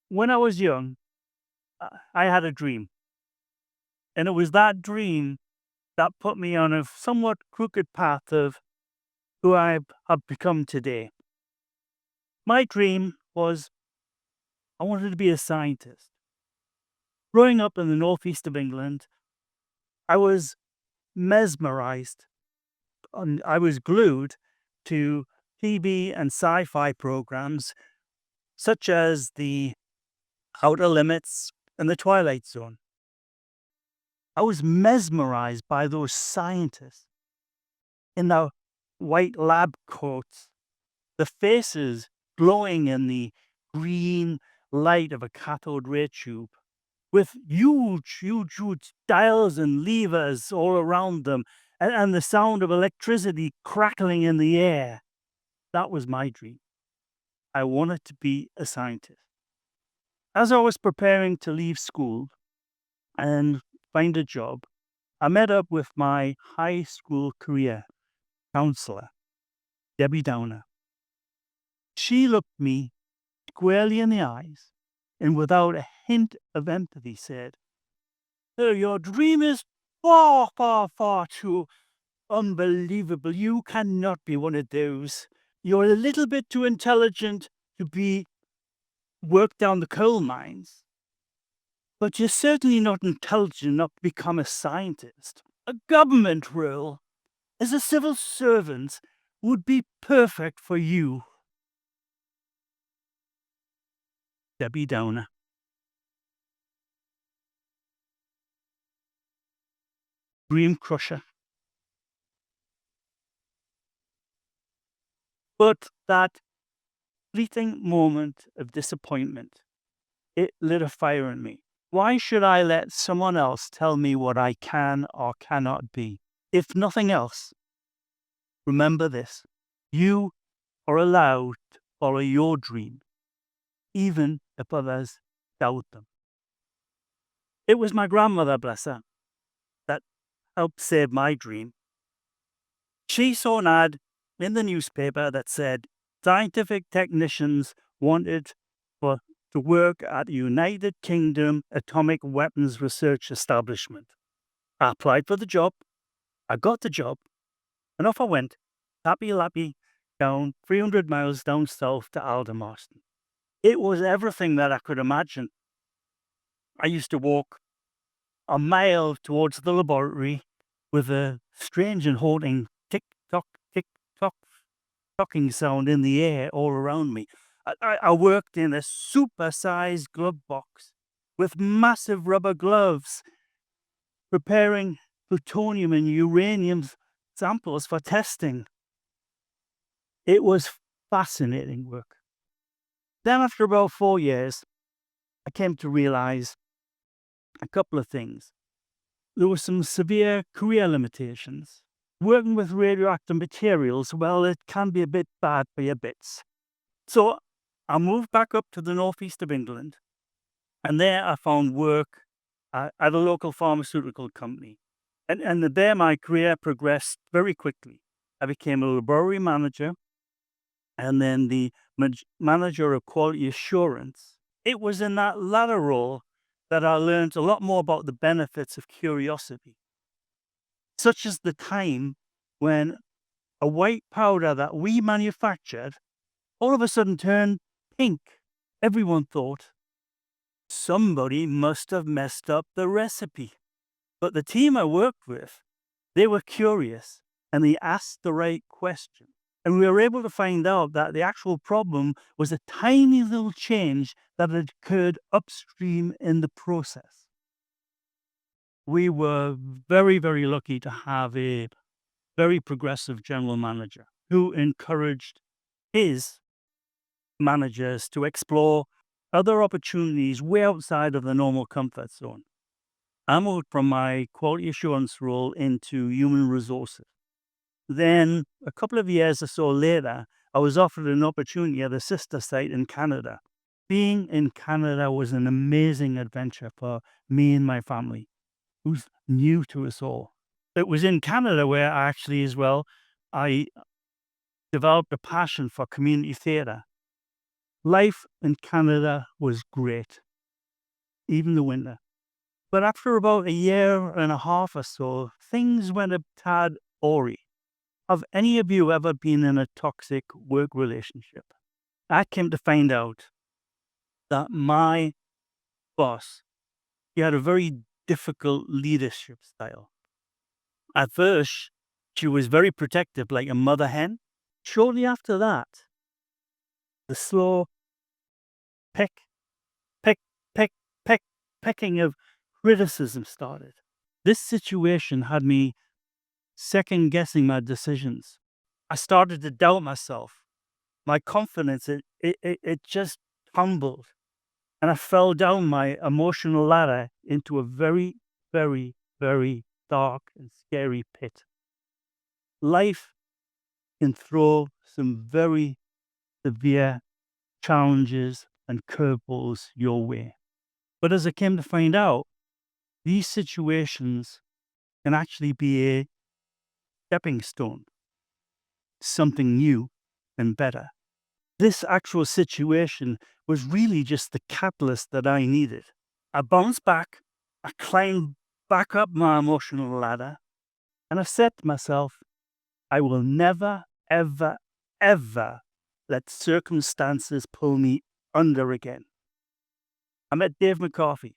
When I was young, I had a dream, and it was that dream that put me on a somewhat crooked path of who I have become today. My dream was I wanted to be a scientist. Growing up in the northeast of England, I was mesmerized and I was glued to TV and sci fi programs such as The Outer Limits and The Twilight Zone. I was mesmerized by those scientists in their white lab coats, the faces glowing in the green light of a cathode ray tube, with huge dials and levers all around them, and the sound of electricity crackling in the air. That was my dream. I wanted to be a scientist. As I was preparing to leave school and find a job, I met up with my high school career counselor, Debbie Downer. She looked me squarely in the eyes and without a hint of empathy said, "Sir, your dream is far too unbelievable. You cannot be one of those. You're a little bit too intelligent to be work down the coal mines, but you're certainly not intelligent enough to become a scientist. A government role as a civil servant would be perfect for you." Debbie Downer. Dream crusher. But that fleeting moment of disappointment, it lit a fire in me. Why should I let someone else tell me what I can or cannot be? If nothing else, remember this: you are allowed to follow your dream, even if others doubt them. It was my grandmother, bless her, that helped save my dream. She saw an ad in the newspaper that said scientific technicians wanted for to work at the United Kingdom Atomic Weapons Research Establishment. I applied for the job, I got the job, and off I went, happy lappy, down 300 miles down south to Aldermaston. It was everything that I could imagine. I used to walk a mile towards the laboratory with a strange and haunting tick tock tocking sound in the air all around me. I worked in a super-sized glove box with massive rubber gloves, preparing plutonium and uranium samples for testing. It was fascinating work. Then, after about 4 years, I came to realize a couple of things. There were some severe career limitations. Working with radioactive materials, well, it can be a bit bad for your bits. So I moved back up to the northeast of England, and there I found work at a local pharmaceutical company. And there my career progressed very quickly. I became a laboratory manager and then the manager of quality assurance. It was in that latter role that I learned a lot more about the benefits of curiosity, such as the time when a white powder that we manufactured all of a sudden turned pink. Everyone thought somebody must have messed up the recipe. But the team I worked with, they were curious and they asked the right question. And we were able to find out that the actual problem was a tiny little change that had occurred upstream in the process. We were very lucky to have a very progressive general manager who encouraged his managers to explore other opportunities way outside of the normal comfort zone. I moved from my quality assurance role into human resources. Then, a couple of years or so later, I was offered an opportunity at a sister site in Canada. Being in Canada was an amazing adventure for me and my family, who's new to us all. It was in Canada where I actually, as well, I developed a passion for community theatre. Life in Canada was great, even the winter. But after about a year and a half or so, things went a tad awry. Have any of you ever been in a toxic work relationship? I came to find out that my boss, he had a very difficult leadership style. At first, she was very protective, like a mother hen. Shortly after that, the slow pick, pick, pick, pick, picking of criticism started. This situation had me second guessing my decisions. I started to doubt myself. My confidence, it just tumbled. And I fell down my emotional ladder into a very, very, very dark and scary pit. Life can throw some very severe challenges and curveballs your way. But as I came to find out, these situations can actually be a stepping stone, something new and better. This actual situation was really just the catalyst that I needed. I bounced back, I climbed back up my emotional ladder, and I said to myself, I will never, ever, ever let circumstances pull me under again. I met Dave McCarthy.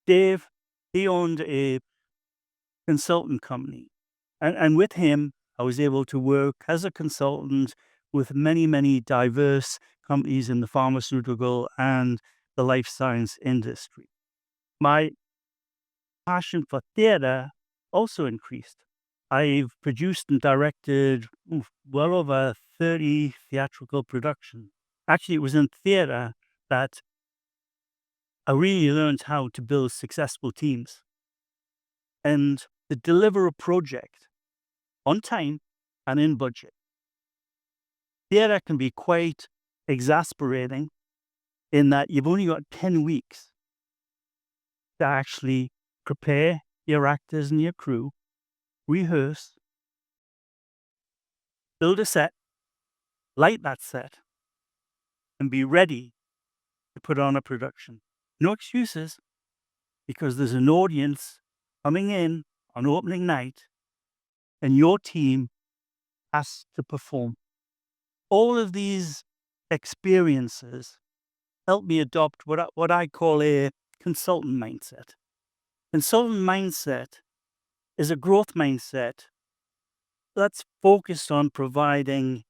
Dave, he owned a consultant company. And with him, I was able to work as a consultant with many, many diverse companies in the pharmaceutical and the life science industry. My passion for theatre also increased. I've produced and directed well over 30 theatrical productions. Actually, it was in theatre that I really learned how to build successful teams and to deliver a project on time and in budget. Theatre can be quite exasperating in that you've only got 10 weeks to actually prepare your actors and your crew, rehearse, build a set, light that set, and be ready to put on a production. No excuses, because there's an audience coming in on opening night and your team has to perform. All of these experiences help me adopt what I call a consultant mindset. Consultant mindset is a growth mindset that's focused on providing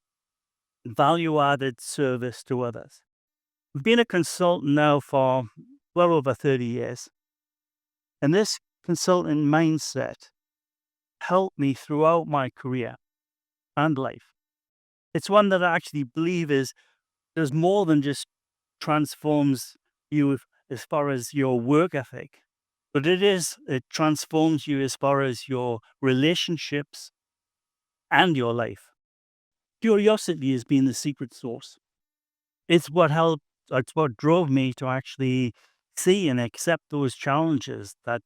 value added service to others. I've been a consultant now for well over 30 years, and this consultant mindset helped me throughout my career and life. It's one that I actually believe there's more than just transforms you as far as your work ethic, but it transforms you as far as your relationships and your life. Curiosity has been the secret sauce. It's what drove me to actually see and accept those challenges that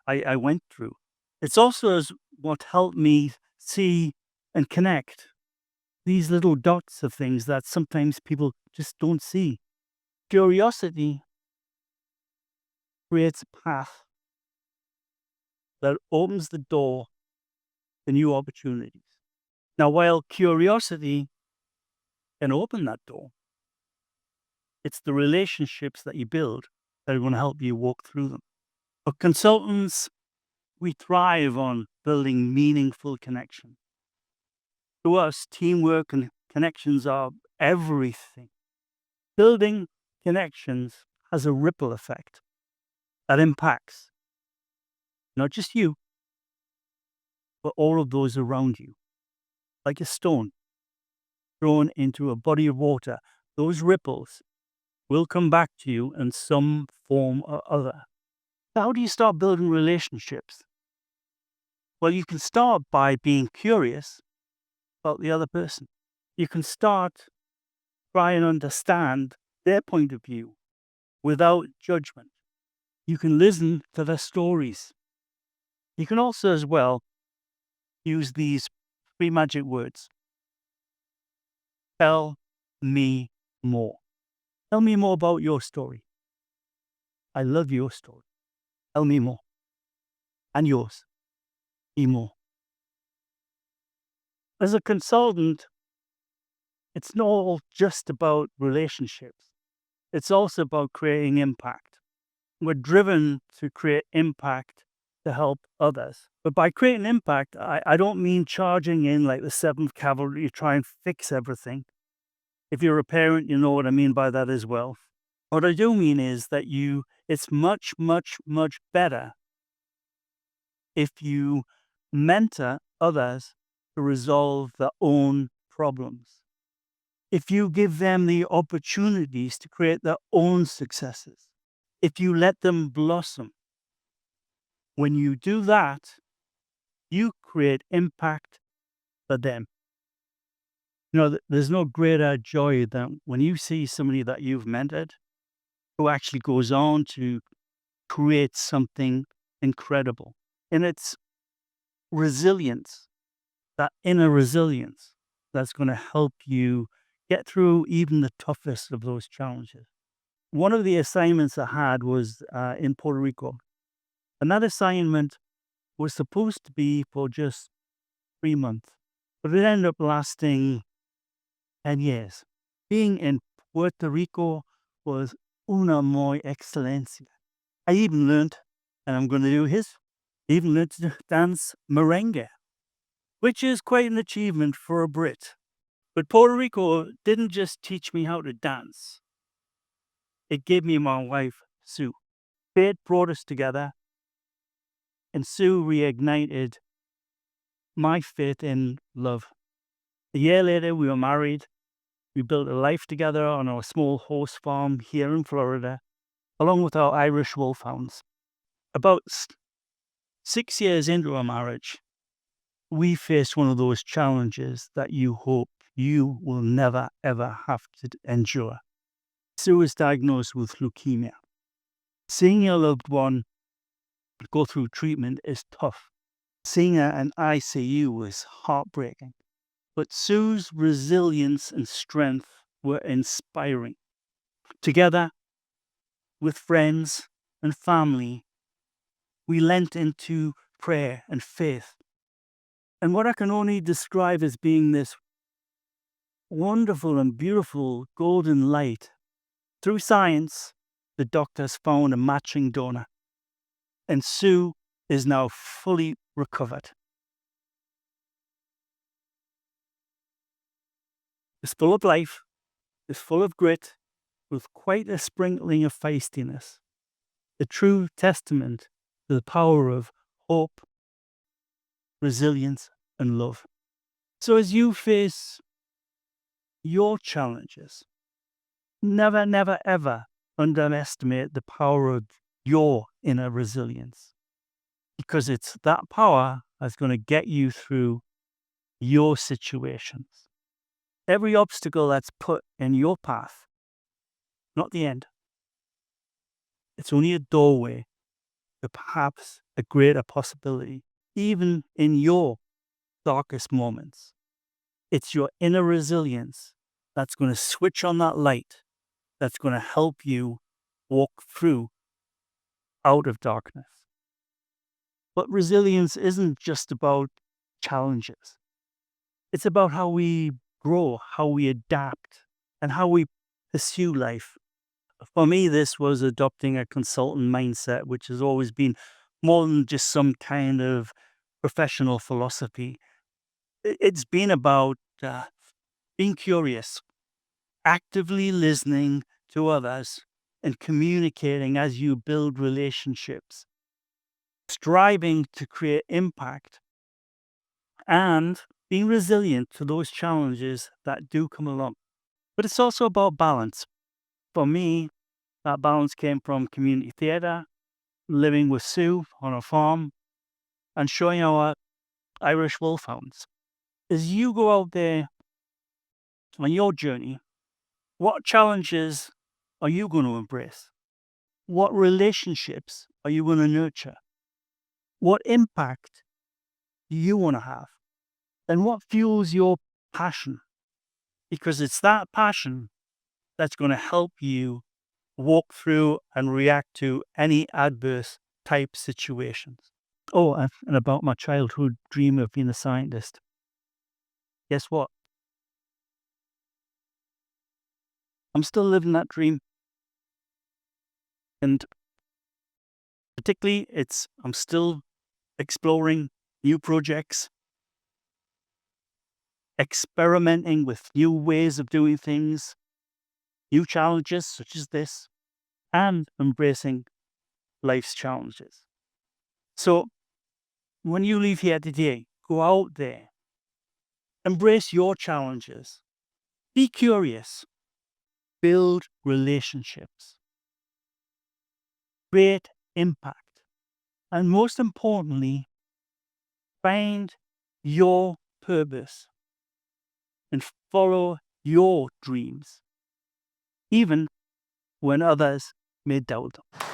I went through. It's also what helped me see and connect these little dots of things that sometimes people just don't see. Curiosity creates a path that opens the door to new opportunities. Now, while curiosity can open that door, it's the relationships that you build that are going to help you walk through them. But consultants, we thrive on building meaningful connection. To us, teamwork and connections are everything. Building connections has a ripple effect that impacts not just you, but all of those around you. Like a stone thrown into a body of water, those ripples will come back to you in some form or other. How do you start building relationships? Well, you can start by being curious about the other person. You can start try and understand their point of view without judgment. You can listen to their stories. You can also, as well, use these three magic words. Tell me more. Tell me more about your story. I love your story. Tell me more. And yours. Be more. As a consultant, it's not just about relationships. It's also about creating impact. We're driven to create impact to help others. But by creating impact, I don't mean charging in like the 7th Cavalry to try and fix everything. If you're a parent, you know what I mean by that as well. What I do mean is that it's much, much, much better if you mentor others to resolve their own problems. If you give them the opportunities to create their own successes, if you let them blossom, when you do that, you create impact for them. There's no greater joy than when you see somebody that you've mentored who actually goes on to create something incredible. And it's resilience, that inner resilience, that's going to help you get through even the toughest of those challenges. One of the assignments I had was in Puerto Rico. And that assignment was supposed to be for just 3 months, but it ended up lasting 10 years. Being in Puerto Rico was una muy excelencia. I even learned, and I'm going to do his, even learned to dance merengue, which is quite an achievement for a Brit. But Puerto Rico didn't just teach me how to dance. It gave me my wife, Sue. Fate brought us together, and Sue reignited my faith in love. A year later, we were married. We built a life together on our small horse farm here in Florida, along with our Irish wolfhounds. About 6 years into our marriage, we faced one of those challenges that you hope you will never, ever have to endure. Sue was diagnosed with leukemia. Seeing your loved one go through treatment is tough. Seeing her in ICU is heartbreaking. But Sue's resilience and strength were inspiring. Together, with friends and family, we lent into prayer and faith. And what I can only describe as being this wonderful and beautiful golden light. Through science, the doctors found a matching donor, and Sue is now fully recovered. Is full of life, is full of grit, with quite a sprinkling of feistiness. A true testament to the power of hope, resilience, and love. So as you face your challenges, never, never, ever underestimate the power of your inner resilience, because it's that power that's going to get you through your situations. Every obstacle that's put in your path, not the end. It's only a doorway to perhaps a greater possibility, even in your darkest moments. It's your inner resilience that's going to switch on that light, that's going to help you walk through out of darkness. But resilience isn't just about challenges. It's about how we grow, how we adapt, and how we pursue life. For me, this was adopting a consultant mindset, which has always been more than just some kind of professional philosophy. It's been about being curious, actively listening to others, and communicating as you build relationships, striving to create impact, and being resilient to those challenges that do come along. But it's also about balance. For me, that balance came from community theatre, living with Sue on a farm, and showing our Irish wolfhounds. As you go out there on your journey, what challenges are you going to embrace? What relationships are you going to nurture? What impact do you want to have? And what fuels your passion? Because it's that passion that's going to help you walk through and react to any adverse type situations. Oh, and about my childhood dream of being a scientist. Guess what? I'm still living that dream. And particularly, I'm still exploring new projects, experimenting with new ways of doing things, new challenges such as this, and embracing life's challenges. So when you leave here today, go out there, embrace your challenges, be curious, build relationships, create impact, and most importantly, find your purpose and follow your dreams, even when others may doubt them.